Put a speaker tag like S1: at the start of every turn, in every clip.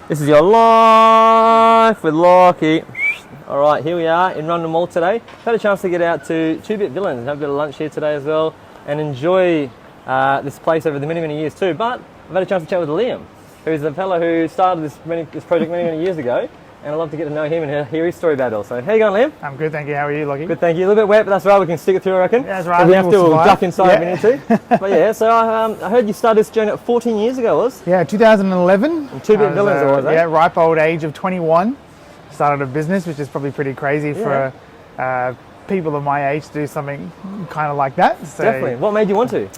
S1: This is your Life with Lockie. All right, here we are in Rundle Mall today. I've had a chance to get out to Two Bit Villains and have a bit of lunch here today as well and enjoy this place over the many years too. But I've had a chance to chat with Liam, who's the fellow who started this project many years ago. And I'd love to get to know him and hear his story about it also. How you going, Liam?
S2: I'm good, thank you. How are you, Lockie?
S1: Good, thank you. A little bit wet, but that's right. We can stick it through, I reckon.
S2: Yeah, that's right.
S1: If we have to, we'll duck inside if we need to. But yeah, so I heard you started this journey 14 years ago, was?
S2: Yeah, 2011.
S1: And Two Bit Villains, it was, eh?
S2: Yeah, ripe old age of 21. Started a business, which is probably pretty crazy for people of my age to do something kind of like that. So,
S1: definitely. What made you want to?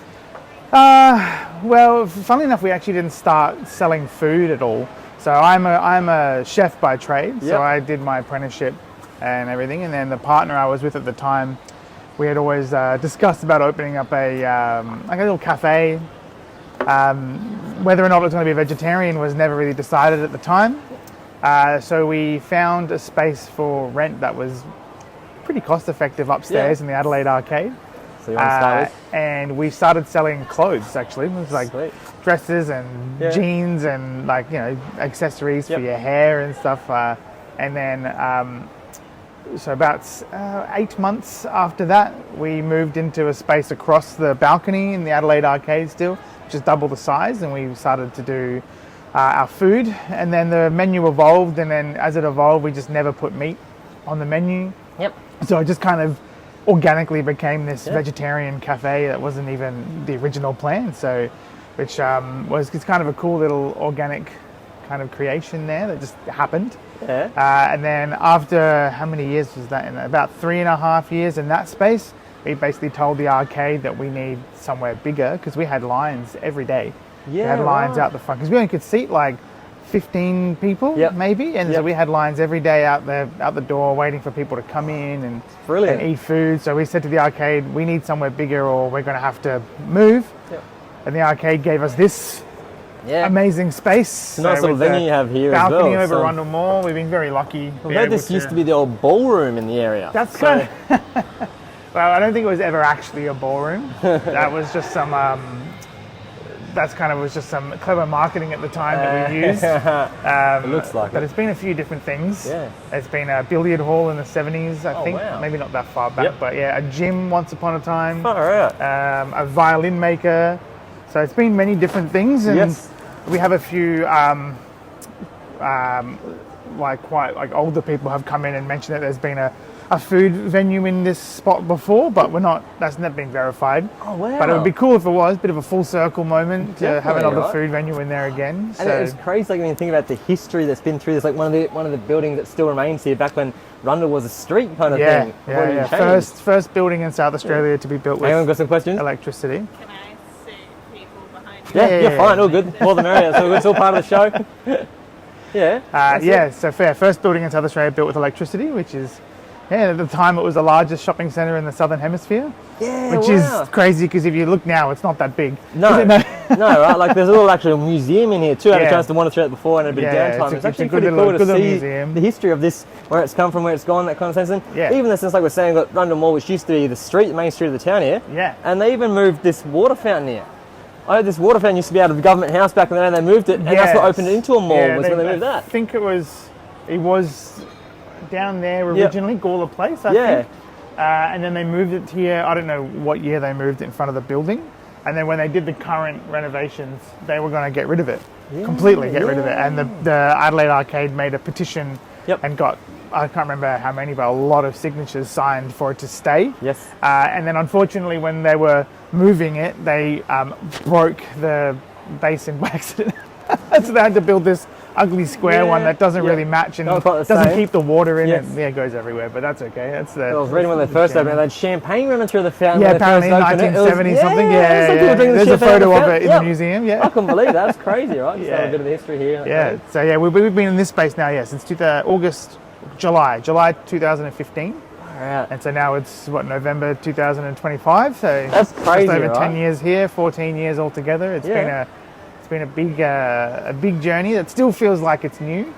S2: Well, funnily enough, we actually didn't start selling food at all. So I'm a chef by trade, so I did my apprenticeship and everything. And then the partner I was with at the time, we had always discussed about opening up a little cafe. Whether or not it was going to be vegetarian was never really decided at the time. So we found a space for rent that was pretty cost effective upstairs in the Adelaide Arcade.
S1: So you want to start with?
S2: And we started selling clothes actually. It was like dresses and jeans and accessories for your hair and stuff. And then so about 8 months after that, we moved into a space across the balcony in the Adelaide Arcade still, just double the size, and we started to do our food. And then the menu evolved, and then as it evolved, we just never put meat on the menu.
S1: Yep.
S2: So it just kind of organically became this vegetarian cafe that wasn't even the original plan. So, which it's kind of a cool little organic kind of creation there that just happened. Yeah. And then after, how many years was that? In about 3.5 years in that space, we basically told the arcade that we need somewhere bigger because we had lines every day. Yeah, we had lines out the front because we only could seat like 15 people maybe, and so we had lines every day out the door waiting for people to come in and eat food. So we said to the arcade, we need somewhere bigger or we're going to have to move. And the arcade gave us this amazing space.
S1: It's a nice little venue you have here as well.
S2: Balcony over Rundle Mall. We've been very lucky.
S1: I've heard this used to be the old ballroom in the area.
S2: That's kind of well, I don't think it was ever actually a ballroom. That was just some was just some clever marketing at the time that we used.
S1: It looks like
S2: but it's been a few different things. Yeah. It's been a billiard hall in the 70s, I think. Wow. Maybe not that far back, but a gym once upon a time. A violin maker. So it's been many different things. And we have a few quite older people have come in and mentioned that there's been a food venue in this spot before, but that's never been verified. Oh wow. But it would be cool if it was, a bit of a full circle moment to have another food venue in there again.
S1: And it was crazy, when you think about the history that's been through this, like one of the buildings that still remains here back when Rundle was a street kind of thing.
S2: Yeah. First building in South Australia to be built with
S1: Anyone got some questions?
S2: Electricity.
S3: Can I see people behind you?
S1: Yeah, you're fine, all good. More the merrier, so it's all part of the show.
S2: So first building in South Australia built with electricity, which is at the time it was the largest shopping centre in the Southern Hemisphere. Yeah, which is crazy because if you look now, it's not that big.
S1: No, right? Like there's a little actual museum in here too. I had a chance to wander through it before and a bit of downtime. It's actually pretty cool to see the history of this, where it's come from, where it's gone, that kind of sense. And even since, like we're saying, got Rundle Mall, which used to be the main street of the town here. Yeah. And they even moved this water fountain here. I heard this water fountain used to be out of the government house back in the day, and they moved it, and that's what opened it into a mall. Was when they moved that.
S2: I think it was down there originally, Gawler Place, I think. And then they moved it here. I don't know what year they moved it in front of the building. And then when they did the current renovations, they were going to get rid of it, completely get rid of it. And the Adelaide Arcade made a petition and got, I can't remember how many, but a lot of signatures signed for it to stay. Yes. And then unfortunately, when they were moving it, they broke the basin by accident. So they had to build this ugly square one that doesn't really match and doesn't keep the water in it. Yeah, it goes everywhere, but that's okay. That's the.
S1: I was reading when they first opened, they had champagne running through the fountain.
S2: Yeah, apparently in 1970 something. Yeah, there's a photo of it in the museum. Yeah,
S1: I couldn't believe that. That's crazy, right? Just a bit of the history here.
S2: Yeah. So we've been in this space now, since July 2015.
S1: Right.
S2: And so now it's November 2025. So
S1: that's crazy.
S2: Just over 10 years here, 14 years altogether. It's been a big journey that still feels like it's new.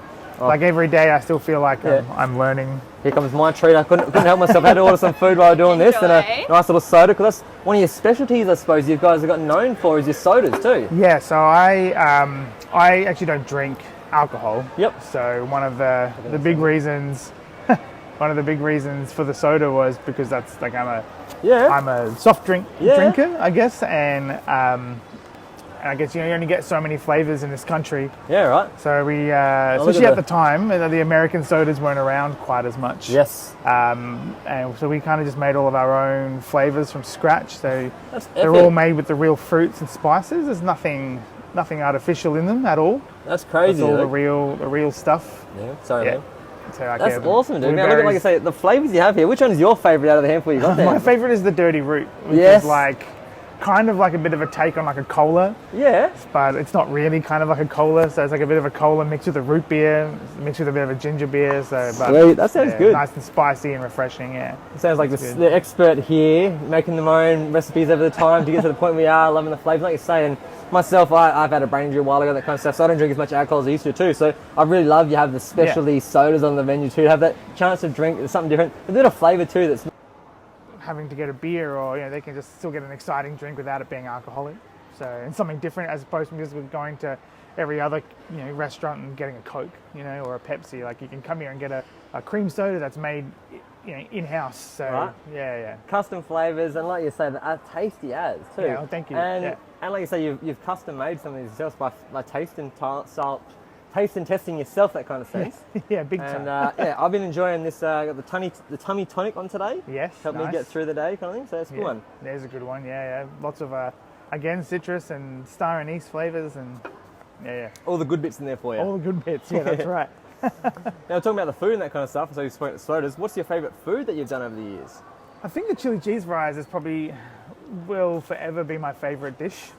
S2: Like every day, I still feel like I'm learning.
S1: Here comes my treat. I couldn't help myself. I had to order some food while doing this, and a nice little soda, because that's one of your specialties, I suppose. You guys have got known for is your sodas too.
S2: Yeah. So I actually don't drink alcohol.
S1: Yep.
S2: So one of the big reasons, one of the big reasons for the soda was because that's like I'm a soft drink drinker, I guess, and I guess you only get so many flavors in this country.
S1: Yeah, right.
S2: So we, especially at the time, the American sodas weren't around quite as much.
S1: Yes.
S2: And so we kind of just made all of our own flavors from scratch. So they're all made with the real fruits and spices. There's nothing artificial in them at all.
S1: That's crazy.
S2: It's all the real stuff.
S1: Yeah. Sorry, man.
S2: So
S1: that's awesome, dude. Now, look at, like I say, the flavors you have here. Which one is your favorite out of the handful you got there?
S2: My favorite is the Dirty Root, which is like kind of like a bit of a take on like a cola.
S1: Yeah.
S2: But it's not really kind of like a cola, so it's like a bit of a cola mixed with a root beer, mixed with a bit of a ginger beer. So,
S1: sweet, that sounds good.
S2: Nice and spicy and refreshing, yeah.
S1: It sounds like the expert here, making them own recipes over the time to get to the point we are, loving the flavour. Like you say, and myself, I've had a brain injury a while ago, that kind of stuff, so I don't drink as much alcohol as I used to too. So I really love you have the specialty sodas on the menu too, to have that chance to drink something different, a bit of flavour too that's
S2: having to get a beer, or they can just still get an exciting drink without it being alcoholic. So, and something different as opposed to just going to every other restaurant and getting a Coke, or a Pepsi. Like you can come here and get a cream soda that's made in-house. So yeah.
S1: Custom flavours, and like you say, are tasty as too.
S2: Yeah, well, thank you.
S1: And like you say, you've custom made some of these yourself by taste and testing yourself, that kind of sense.
S2: Yeah, big time.
S1: And I've been enjoying this. Got the tummy tonic on today.
S2: Yes,
S1: helped me get through the day, kind of thing. So that's a good one.
S2: There's a good one. Yeah. Lots of again citrus and star anise flavors, and
S1: all the good bits in there for you.
S2: All the good bits. Yeah, that's right.
S1: Now talking about the food and that kind of stuff. So you spoke to sodas. What's your favourite food that you've done over the years?
S2: I think the chili cheese fries will forever be my favourite dish.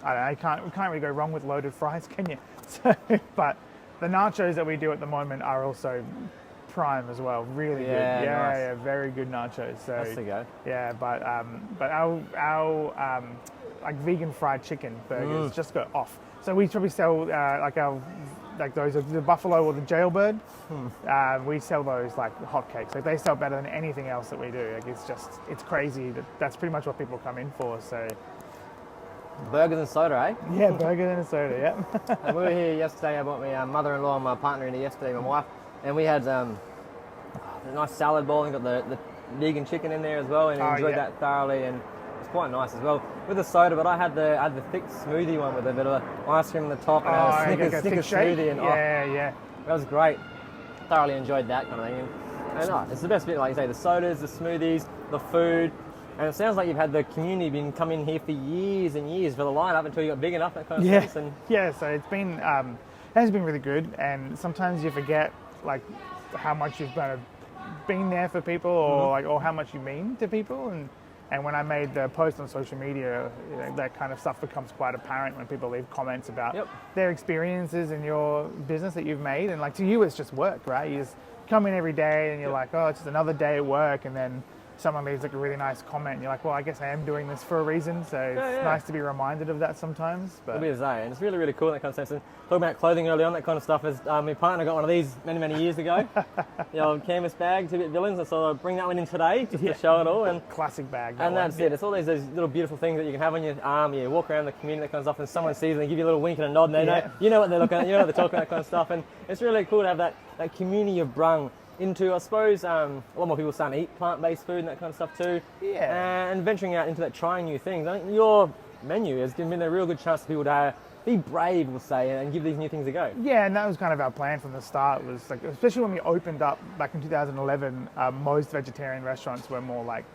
S2: I don't know, you can't really go wrong with loaded fries, can you? So, but the nachos that we do at the moment are also prime as well. Really good. Yeah, very good nachos. So
S1: that's the go.
S2: Yeah, but our like vegan fried chicken burgers just go off. So we probably sell the buffalo or the jailbird. We sell those like hotcakes. Like they sell better than anything else that we do. Like it's crazy. That's pretty much what people come in for. So.
S1: Burgers and soda, eh?
S2: Yeah, burgers and soda, yeah.
S1: And we were here yesterday. I brought my mother-in-law and my partner in here yesterday, my wife, and we had a nice salad bowl and got the vegan chicken in there as well, and enjoyed that thoroughly, and it's quite nice as well with the soda. But I had the thick smoothie one with a bit of ice cream on the top and a Snickers smoothie, and that was great. Thoroughly enjoyed that kind of thing, and it's the best bit, like you say, the sodas, the smoothies, the food. And it sounds like you've had the community been coming here for years and years for the lineup until you got big enough, that kind of sense. And
S2: so it's been has been really good, and sometimes you forget like how much you've been there for people, or how much you mean to people. And when I made the post on social media, that kind of stuff becomes quite apparent when people leave comments about their experiences in your business that you've made. And like to you, it's just work, right? You just come in every day and you're like, oh, it's just another day at work, and then someone leaves like a really nice comment and you're like, well, I guess I am doing this for a reason, so it's nice to be reminded of that sometimes. But
S1: it'll be and it's really, really cool in that kind of sense. And talking about clothing early on, that kind of stuff, is my partner got one of these many years ago. The old canvas bag, 2-bit villains, so I'll bring that one in today just to show it all. And
S2: classic bag.
S1: And that's it. It's all those little beautiful things that you can have on your arm. You walk around the community, that kind of stuff, and someone sees it and give you a little wink and a nod, and they know, you know what they're looking at, you know what they're talking about, that kind of stuff. And it's really cool to have that community you've brung into, I suppose, a lot more people starting to eat plant-based food and that kind of stuff too. Yeah. And venturing out into that, trying new things. I think your menu has given a real good chance for people to be brave, we'll say, and give these new things a go.
S2: Yeah, and that was kind of our plan from the start. Was like, especially when we opened up back in 2011, most vegetarian restaurants were more like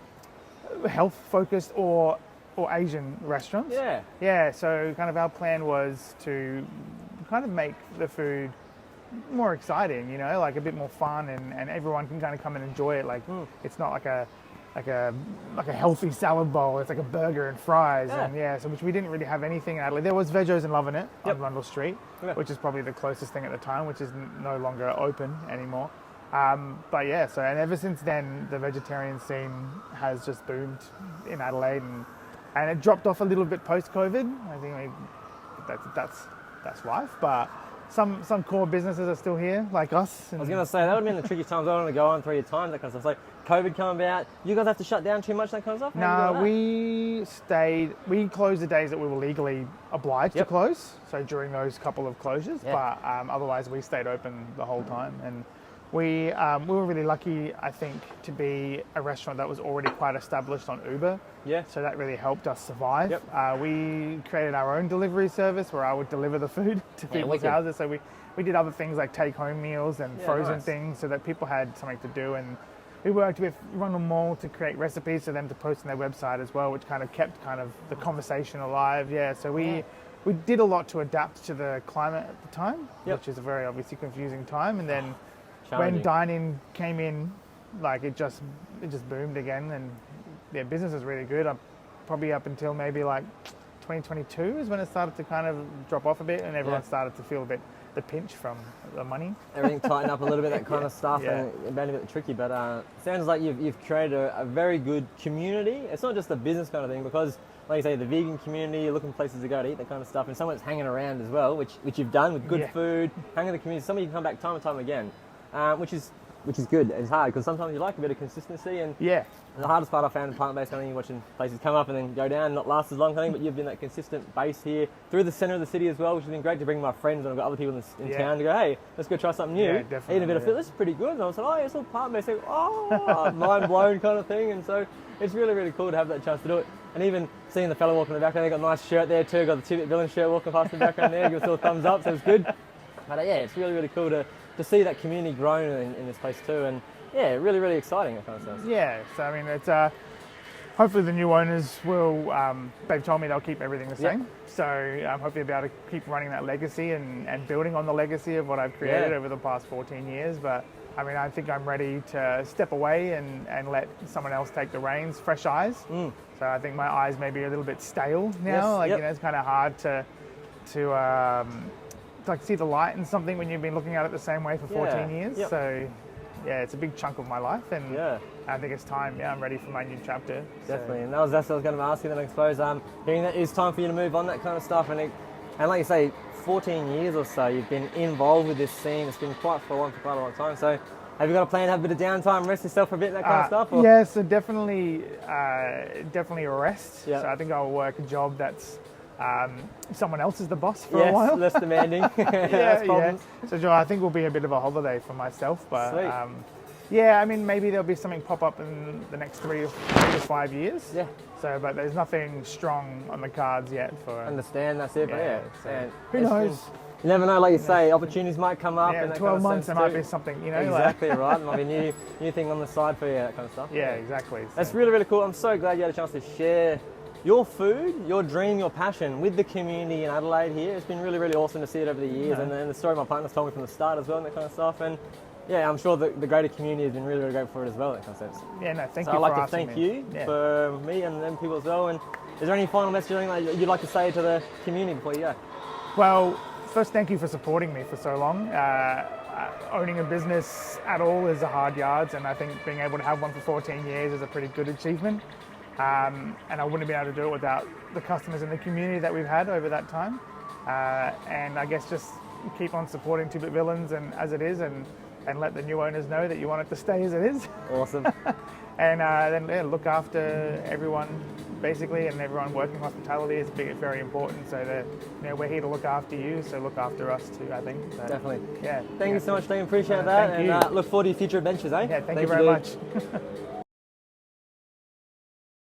S2: health-focused or Asian restaurants.
S1: Yeah.
S2: Yeah. So kind of our plan was to kind of make the food more exciting, like a bit more fun, and everyone can kind of come and enjoy it. Like it's not like a healthy salad bowl. It's like a burger and fries, and so which we didn't really have anything in Adelaide. There was Vegos and Lovin' It on Rundle Street, which is probably the closest thing at the time, which is no longer open anymore. But so and ever since then, the vegetarian scene has just boomed in Adelaide, and it dropped off a little bit post-COVID. I think that's life, but some core businesses are still here, like us.
S1: I was going to say, that would have been the tricky times. I don't want to go on 3 times, that kind of stuff. So COVID come about, you guys have to shut down too much, that kind of stuff?
S2: No, we closed the days that we were legally obliged to close, so during those couple of closures, but otherwise we stayed open the whole time. And we were really lucky, I think, to be a restaurant that was already quite established on Uber.
S1: Yeah.
S2: So that really helped us survive.
S1: Yep.
S2: We created our own delivery service where I would deliver the food to people's houses. So we did other things like take-home meals and frozen things so that people had something to do. And we worked with Rundle Mall to create recipes for them to post on their website as well, which kind of kept the conversation alive. Yeah. So we did a lot to adapt to the climate at the time, which is a very obviously confusing time. And then when dine-in came in, like it just boomed again, and business is really good. Probably up until maybe like 2022 is when it started to kind of drop off a bit, and everyone started to feel a bit the pinch from the money.
S1: Everything tightened up a little bit, that kind of stuff, and it made it a bit tricky. But sounds like you've created a very good community. It's not just a business kind of thing, because like you say, the vegan community, you're looking for places to go to eat, that kind of stuff, and someone's hanging around as well, which you've done with good food, hanging in the community. Somebody can come back time and time again. Which is good. It's hard because sometimes you like a bit of consistency, and the hardest part I found in plant-based kind of thing, watching places come up and then go down, not last as long kind of thing, but you've been that consistent base here through the centre of the city as well, which has been great to bring my friends, and I've got other people in town to go, hey, let's go try something new.
S2: Yeah, definitely.
S1: Eat a bit of food. This is pretty good. And I was like, oh, it's all plant-based. Like, oh, mind blown kind of thing. And so it's really, really cool to have that chance to do it. And even seeing the fellow walking in the background, they got a nice shirt there too, got the Two-Bit Villain shirt walking past the background there, give us all a thumbs up, so it's good. But it's really, really cool to see that community grown in this place too, and really, really exciting, that kind of stuff.
S2: Yeah, so I mean, it's hopefully the new owners will. They've told me they'll keep everything the same, so hopefully they'll be able to keep running that legacy and building on the legacy of what I've created over the past 14 years. But I mean, I think I'm ready to step away and let someone else take the reins, fresh eyes. So I think my eyes may be a little bit stale now. It's kind of hard to like see the light in something when you've been looking at it the same way for 14 years. So it's a big chunk of my life, and I think it's time. I'm ready for my new chapter.
S1: Definitely, and that's what I was going to ask you then, I suppose. Hearing that it's time for you to move on, that kind of stuff, and like you say, 14 years or so you've been involved with this scene. It's been quite a long time. So have you got a plan to have a bit of downtime, rest yourself for a bit, that kind of stuff? Or?
S2: Yeah, so definitely a rest. So I think I'll work a job that's someone else is the boss for a while.
S1: Less demanding.
S2: So I think will be a bit of a holiday for myself, but I mean, maybe there'll be something pop up in the next 3 to 5 years. So, but there's nothing strong on the cards yet for.
S1: Understand, that's it.
S2: So who knows?
S1: You never know, like you say, opportunities might come up.
S2: In 12 months there might be something,
S1: Exactly right. There might be a new thing on the side for you, that kind of stuff.
S2: Yeah, exactly. So.
S1: That's really, really cool. I'm so glad you had a chance to share your food, your dream, your passion with the community in Adelaide here. It's been really, really awesome to see it over the years, and the story my partner's told me from the start as well, and that kind of stuff. And I'm sure the greater community has been really, really great for it as well, that kind of sense.
S2: Yeah, no, thank
S1: you
S2: for
S1: I'd like
S2: to
S1: thank you for me and them people as well. And is there any final message or anything that you'd like to say to the community before you go?
S2: Well, first, thank you for supporting me for so long. Owning a business at all is a hard yards, and I think being able to have one for 14 years is a pretty good achievement. And I wouldn't have been able to do it without the customers and the community that we've had over that time. And I guess just keep on supporting Two-Bit Villains and as it is, and let the new owners know that you want it to stay as it is.
S1: Awesome.
S2: And then look after everyone basically, and everyone working hospitality is very important. So we're here to look after you, so look after us too, I think. So,
S1: definitely.
S2: Yeah.
S1: Thank you so much, Dean. Appreciate that.
S2: Thank you.
S1: And look forward to your future adventures, eh?
S2: Yeah, thank you very much.